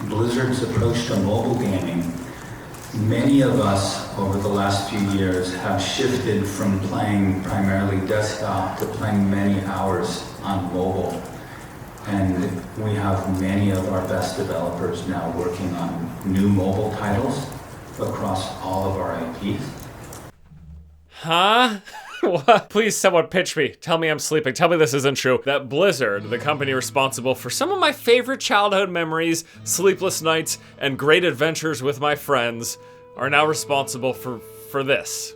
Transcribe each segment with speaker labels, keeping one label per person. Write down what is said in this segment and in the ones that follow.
Speaker 1: Blizzard's approach to mobile gaming, many of us over the last few years have shifted from playing primarily desktop to playing many hours on mobile. And we have many of our best developers now working on new mobile titles across all of our IPs.
Speaker 2: Huh? What? Please, someone pitch me. Tell me I'm sleeping. Tell me this isn't true. That Blizzard, the company responsible for some of my favorite childhood memories, sleepless nights, and great adventures with my friends, are now responsible for this.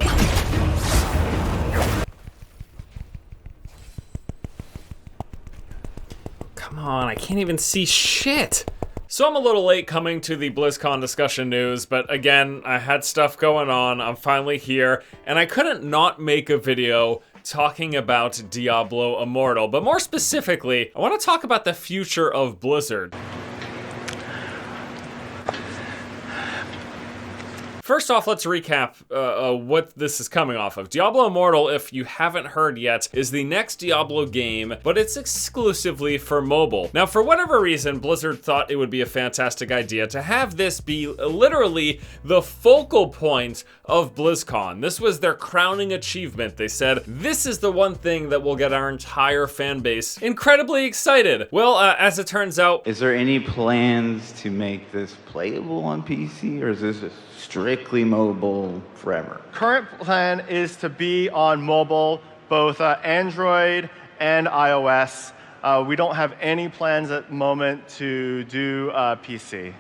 Speaker 2: Come on, I can't even see shit. So I'm a little late coming to the BlizzCon discussion news, but again, I had stuff going on, I'm finally here, and I couldn't not make a video talking about Diablo Immortal, but more specifically, I want to talk about the future of Blizzard. First off, let's recap what this is coming off of. Diablo Immortal, if you haven't heard yet, is the next Diablo game, but it's exclusively for mobile. Now, for whatever reason, Blizzard thought it would be a fantastic idea to have this be literally the focal point of BlizzCon. This was their crowning achievement. They said, this is the one thing that will get our entire fan base incredibly excited. Well, as it turns out...
Speaker 3: Is there any plans to make this playable on PC, or is this strictly mobile forever?
Speaker 4: Current plan is to be on mobile, both Android and iOS. We don't have any plans at the moment to do PC.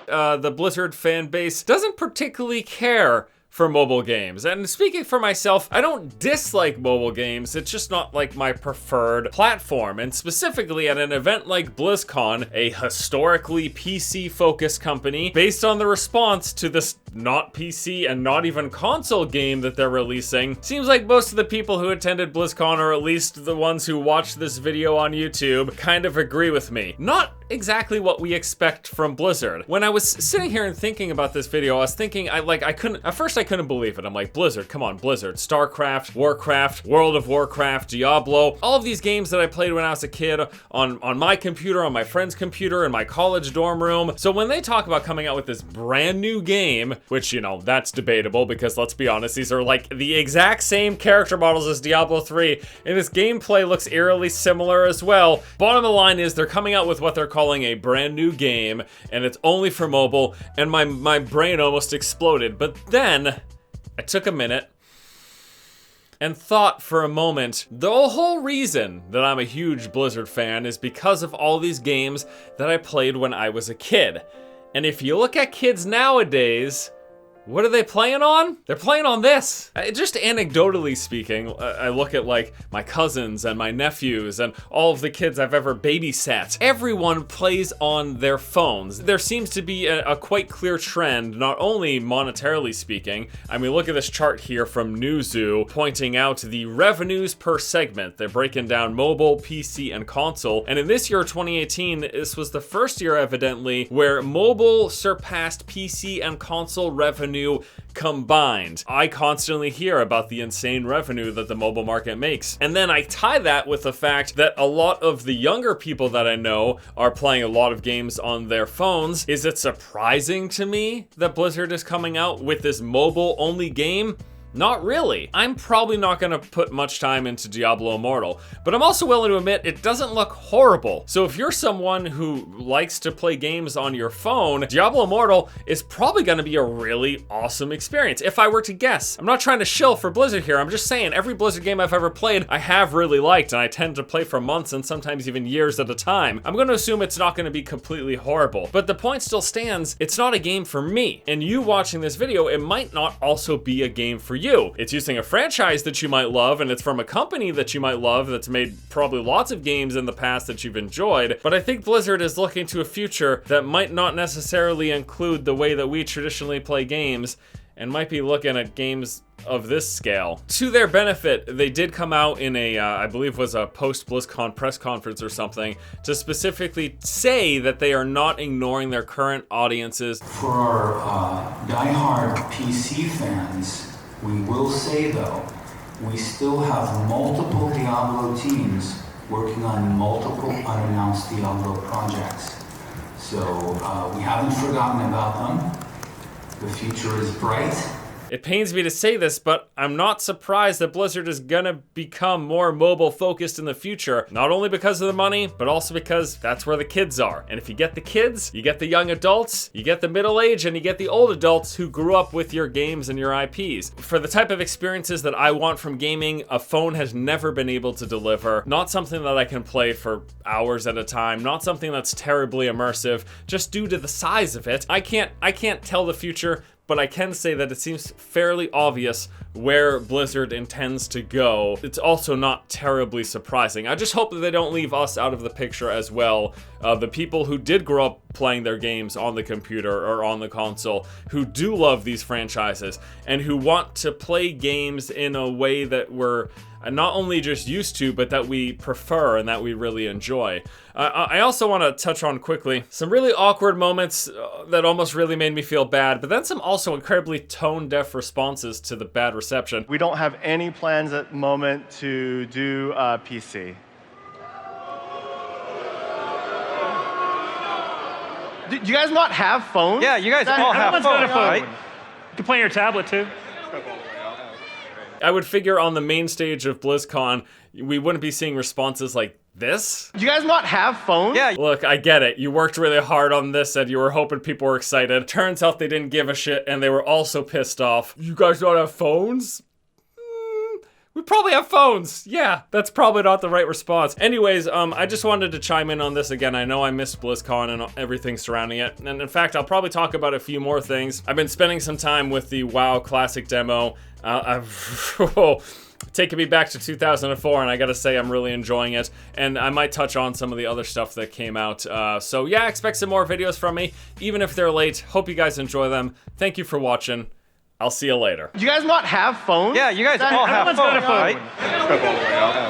Speaker 2: The Blizzard fan base doesn't particularly care for mobile games. And speaking for myself, I don't dislike mobile games, it's just not like my preferred platform. And specifically at an event like BlizzCon, a historically PC-focused company, based on the response to this not PC and not even console game that they're releasing, seems like most of the people who attended BlizzCon, or at least the ones who watched this video on YouTube, kind of agree with me. Not exactly what we expect from Blizzard. When I was sitting here and thinking about this video, I was thinking, at first I couldn't believe it. I'm like, Blizzard, come on, Blizzard. StarCraft, Warcraft, World of Warcraft, Diablo, all of these games that I played when I was a kid on my computer, on my friend's computer, in my college dorm room. So when they talk about coming out with this brand new game, which, you know, that's debatable because let's be honest, these are like the exact same character models as Diablo 3, and this gameplay looks eerily similar as well. Bottom of the line is they're coming out with what they're calling a brand new game, and it's only for mobile, and my brain almost exploded. But then I took a minute and thought for a moment, the whole reason that I'm a huge Blizzard fan is because of all these games that I played when I was a kid. And if you look at kids nowadays, what are they playing on? They're playing on this. Just anecdotally speaking, I look at like my cousins and my nephews and all of the kids I've ever babysat. Everyone plays on their phones. There seems to be a quite clear trend, not only monetarily speaking. I mean, look at this chart here from Newzoo pointing out the revenues per segment. They're breaking down mobile, PC, and console. And in this year, 2018, this was the first year evidently where mobile surpassed PC and console revenue combined. I constantly hear about the insane revenue that the mobile market makes. And then I tie that with the fact that a lot of the younger people that I know are playing a lot of games on their phones. Is it surprising to me that Blizzard is coming out with this mobile-only game? Not really. I'm probably not gonna put much time into Diablo Immortal, but I'm also willing to admit it doesn't look horrible. So if you're someone who likes to play games on your phone, Diablo Immortal is probably gonna be a really awesome experience, if I were to guess. I'm not trying to shill for Blizzard here, I'm just saying every Blizzard game I've ever played, I have really liked, and I tend to play for months and sometimes even years at a time. I'm gonna assume it's not gonna be completely horrible, but the point still stands, it's not a game for me. And you watching this video, it might not also be a game for you. It's using a franchise that you might love, and it's from a company that you might love that's made probably lots of games in the past that you've enjoyed, but I think Blizzard is looking to a future that might not necessarily include the way that we traditionally play games, and might be looking at games of this scale. To their benefit, they did come out in a, I believe was a post-BlizzCon press conference or something, to specifically say that they are not ignoring their current audiences.
Speaker 1: For our diehard PC fans, we will say though, we still have multiple Diablo teams working on multiple unannounced Diablo projects. So we haven't forgotten about them. The future is bright.
Speaker 2: It pains me to say this, but I'm not surprised that Blizzard is gonna become more mobile focused in the future, not only because of the money, but also because that's where the kids are. And if you get the kids, you get the young adults, you get the middle age, and you get the old adults who grew up with your games and your IPs. For the type of experiences that I want from gaming, a phone has never been able to deliver. Not something that I can play for hours at a time, not something that's terribly immersive, just due to the size of it. I can't tell the future, but I can say that it seems fairly obvious where Blizzard intends to go. It's also not terribly surprising. I just hope that they don't leave us out of the picture as well. The people who did grow up playing their games on the computer or on the console, who do love these franchises, and who want to play games in a way that we're not only just used to, but that we prefer and that we really enjoy. I also want to touch on quickly some really awkward moments that almost really made me feel bad, but then some also incredibly tone-deaf responses to the bad reception.
Speaker 4: We don't have any plans at the moment to do PC. Do you guys not have phones?
Speaker 5: Yeah, you guys all have
Speaker 6: Everyone's got a
Speaker 5: phones,
Speaker 6: phone.
Speaker 5: right?
Speaker 6: You can play on your tablet too.
Speaker 2: I would figure on the main stage of BlizzCon, we wouldn't be seeing responses like this.
Speaker 4: Do you guys not have phones?
Speaker 5: Yeah.
Speaker 2: Look, I get it. You worked really hard on this and you were hoping people were excited. Turns out they didn't give a shit and they were also pissed off. You guys don't have phones? We probably have phones. Yeah, that's probably not the right response. Anyways, I just wanted to chime in on this again. I know I missed BlizzCon and everything surrounding it. And in fact, I'll probably talk about a few more things. I've been spending some time with the WoW Classic demo. Taking me back to 2004, and I gotta say I'm really enjoying it. And I might touch on some of the other stuff that came out. So yeah, expect some more videos from me, even if they're late. Hope you guys enjoy them. Thank you for watching. I'll see you later.
Speaker 4: Do you guys not have phones?
Speaker 5: Yeah, you guys all have
Speaker 6: Everyone's got a
Speaker 5: phones,
Speaker 6: phone.
Speaker 5: right?